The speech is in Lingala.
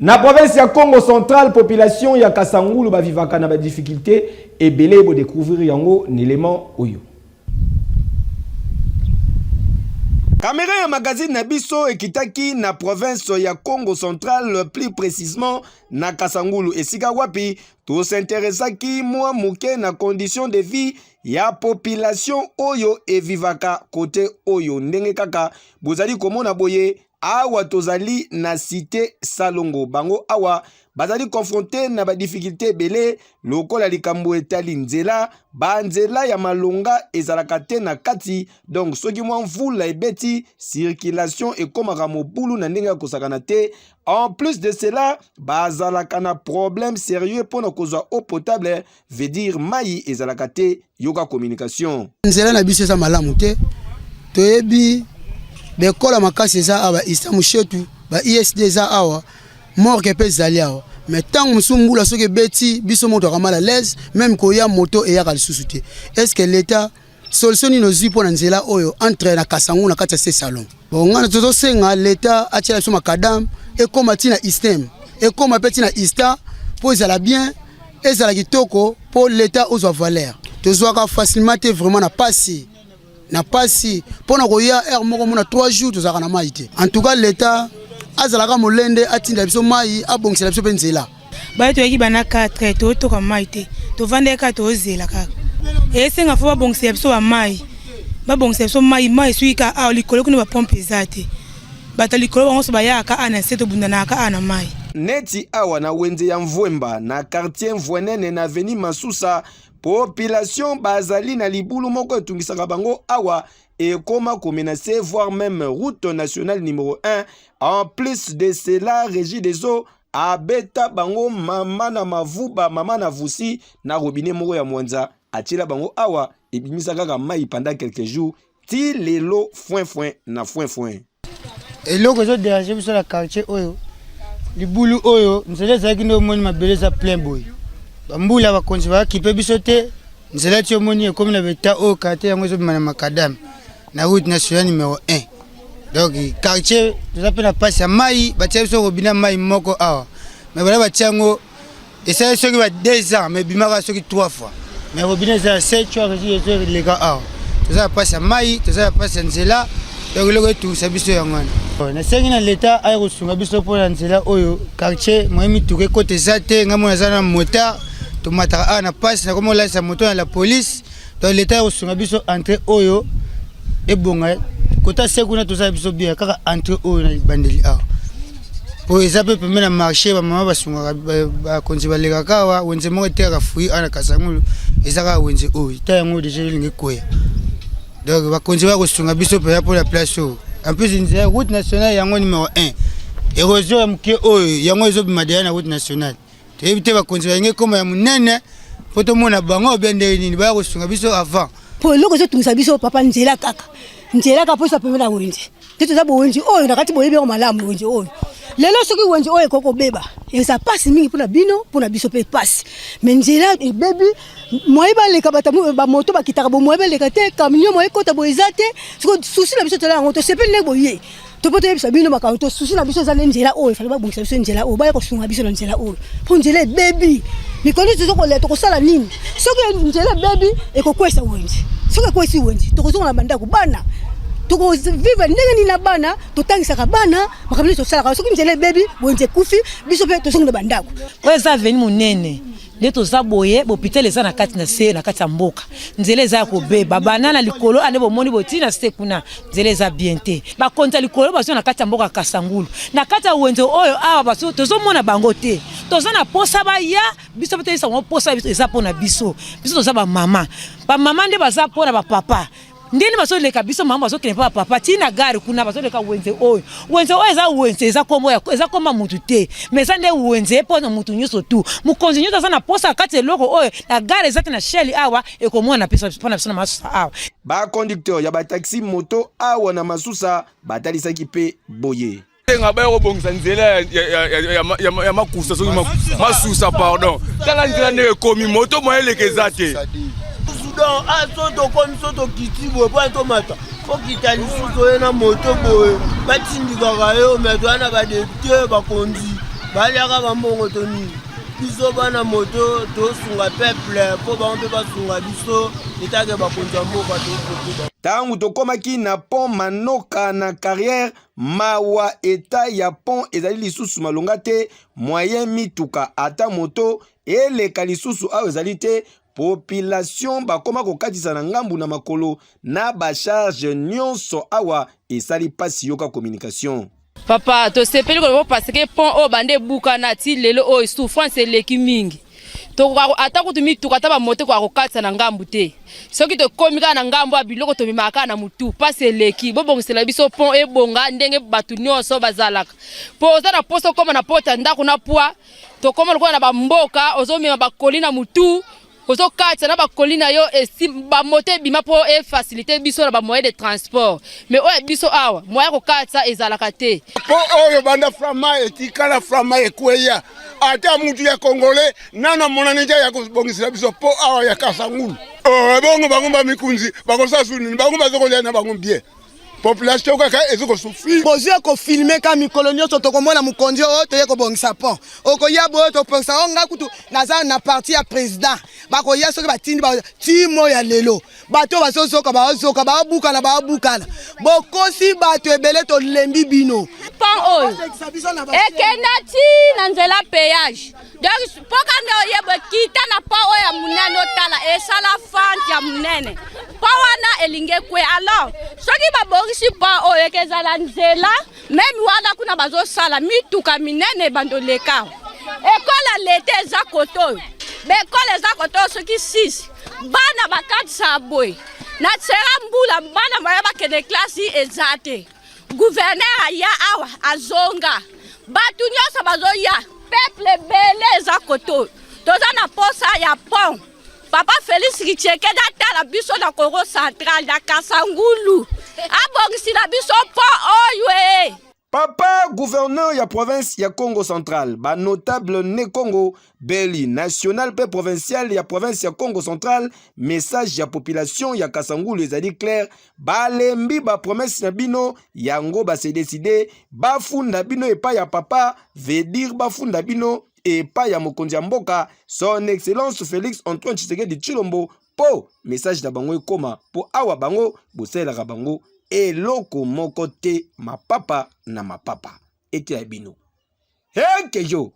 Na province ya Congo central, population ya Kasangulu ba vivaka na ba difficulté et belé bo découvrir yango élément oyo. Caméra ya magazine Nabiso ekitaki na province ya Congo central, plus précisément na Kasangulu esika wapi to s'intéressa ki mwa muke na condition de vie ya population oyo e vivaka côté oyo ndenge kaka bozali komona boye awa tozali na cité Salongo bango awa bazali confronté na ba difficulté belé lokola likambo etali nzela banzela ya malonga ezalaka te na kati donc soki mwa mvula ebeti circulation ekomaka mobulu na ndenge ya kosakana te. En plus de cela bazalaka na problème sérieux pona kozwa eau potable veut dire mai ezalaka te yoka communication nzela na biso eza malamu te toyebi bekola makasi eza awa islamu shetu ba ISD eza awa morgue pe zali awa mais tant musumbula soki beti biso moto ka mal à l'aise même ko ya moto e ya ka lisusu te. Est-ce que l'état solution ni nozi pona nzela oyo entre na Kasangu na kati ya salon bon ngana toto senga l'état atia so makadam e koma tina système e koma peti na ista po ezala bien ezala kitoko po l'état ozwa valeur tozwaka facilement te vraiment na pasi pona ko ya air moko mona 3 jours tozaka na maïté. En tout cas l'état azalaka molende atinda biso mai abongisela biso penzela ba to yaki bana 4 to ka maïté to vandeka to zela kaka esenga fo babongisela biso ba mai babongisela biso mai suika a likolo kuna ba pompe zate bata likolo bango so bayaka ana seto bundana ka ana mai neti awa na wenze ya Mvwemba na quartier Mvwenene na avenue Masusa population bazali na libulu moko etungisaka bango awa et comment menacer voire même route nationale numéro 1. En plus de cela, Régie des eaux abeta bango mama na mavuba mama na vusi na robinet moko ya Mwanza atila bango awa et bimisa kaka mai pendant quelques jours ti lelo foin na foin et loko zo déranger biso la quartier oyo libulu oyo nzela zaki no moni mabeleza plein boy bambula bakonzi ba kipe biso te nzela ti omoni comme na beta o quartier yango zo bimana makadam na route nationale numéro 1. Donc quartier nous appelle passe à mai batia so robina mai moko awa mais voilà batiango et ça ce qui va 2 ans mais bimaka so qui 3 fois mais robina ça 7 fois que les gars awa ça passe à mai ça passe nzela donc le tout ça biso yangwana na sengi na l'état ay kosunga biso pour nzela oyo quartier moyemi touké côté zate ngamona zana motard to mataka na passe na comme la sa moto na la police donc l'état kosunga biso entre oyo et bonga kota sekuna to sa biso bien kaka entre o na bandeli a po ezape pembe na marché ba mama basunga ba konzi ba lega kawa wenze mo eteka fui ana Kasangulu ezaka wenze o ta yango déjà lingi koya donc ba konzi ba kosunga biso pe pour la place o en plus une route nationale yango numéro 1 érosion ya mke o yango ezo bimadiana na route nationale te ebite ba konzi ba nge koma ya munene poto mona bango bende nini ba kosunga biso avant po loko zo tungisa biso papa nzela kaka posa pemela wenje tete za bo wenje oyo nakati boyebi ko malamu wenje oyo lelo soki wenje oyo koko beba eza pasi mingi pona bino pona biso pe pasi mais nzela e bebi moyeba leka batamu ba moto bakitaka bo moyeba leka te camion moye kota bo ezate siko souci na biso tela ngoto sepeli ne boye to poto yebisa bino makauto souci na biso za nzela oyo fala ba bongisa biso nzela oyo ba ko sunga biso na nzela oyo po nzela bebi mikoni tuzo ko leto ko sala nini soki nzela bebi e ko kwesa wenje soki kwesi wenje to ko zonga na banda ko bana toko vivre ndenge ni na bana totangisaka bana makamili tosala soki nzela bebi wenje kufi biso pe tosonga na bandako weza veni munene leto za boye bopitel eza na kati na se na kati ya mboka nzela eza ko beba banana likolo ane bomoni botina se kuna nzela eza bien te ba konta likolo baso na kati ya mboka Kasangulu na kati ya wenze oyo awa baso tozomona bango te toza na posa ba ya biso pe isa mo posa eza pona biso toza ba mama nde baza pona ba papa ndeni baso leka biso mama baso kene papa tina gari kuna baso leka wenze oyo eza kombo ya eza koma mutu te mais ande wenze pona mutu nyoso tu mukonzi nyoso za na posa kati loko oyo la gari eza na shell awa e komona na pesa pona na Masusa awa ba conducteur ya ba taxi moto awa na Masusa batalisa kipe boye nga ba yo bongisa nzela ya makusa so Masusa pardon tala nzela ne komi moto mo elekeza te donc asoto comme soto kitibo po to mata ko kitali suso na moto boye batindi kaka yo meto ana ba député ba konzi baliaka bambongo toni biso bana moto tosunga peuple po bango mpe basunga biso etake bakonzi ya mboka tokokiba. Tangu tokomaki na pont Manoka na carrière mawa eta ya pont ezali lisusu malonga te moyen mituka ata moto eleka lisusu awa ezali te. Population bakoma kokatisa na ngambu na makolo na bacharge nyonso awa esali pasi yoka communication. Papa, to sepeli ko parce que pont o bande buka na ti lelo o souffrance eleki mingi. To ata ko tumi tukata ba moto ko katisa na ngambu te. Soki to komika na ngambu abiloko to mimaka na mutu pasi eleki bobongisela biso pont ebonga ndenge batu nyonso bazalaka. Po za na poso koma na pota ndako na poa to koma ko na ba mboka ozomema bakolina mutu. Ozo katsa na bakolina yo esi ba mote bima po e faciliter biso na ba moyen de transport mais o biso awa moyen ko katsa ezalaka te po oyo banda frama etikala frama ekweya ata mutu ya Congolais nana monanija ya kobongisela biso po awa ya Kasangulu bongo bangomba mikunzi bakosa suni bangomba zokolia na bango bien population kaka ezoko souffrir bozo ko filmer ka mikolo nyonso to komona mukonzi o to ye ko bongisa pont okoya bo to pensa onga kutu naza na parti ya président bakoya soki batindi ba timo ya lelo bato basosoka babuka na bokosi bato ebele to lembi bino pont oyo ekenati na nzela péage donc poka ndo yebo kita na pont oyo ya munene otala esala fante ya munene pont wana elinge kwe alors soki babongisi pont oyo ekezala nzela meme wana kuna bazosala mituka minene bandoleka ekola lete eza koto bekole eza koto soki 6 bana bakatisa boye na tsera mbula bana baya bakende klasi ezate gouverneur aya awa azonga batu nyonso bazoya peuple bele eza koto toza na posa ya pont papa Félix Tshisekedi atala biso na Congo central na Kasangulu abongisila biso pont oyo Papa gouverneur ya province ya Congo central, ba notable ne Congo, Beli national pe provincial ya province ya Congo central, message ya population ya Kasangulu ezali clair, ba lembi ba promesse na bino, yango ba se décider, ba funda bino epa ya papa, veut dire ba funda bino epa ya mokonzi ya mboka, son excellence Félix Antoine Tshisekedi Tshilombo, po message na bango ekoma, po awa bango, boselaka bango, eloko moko te mapapa na mapapa ete ya bino. Hey, Kejo!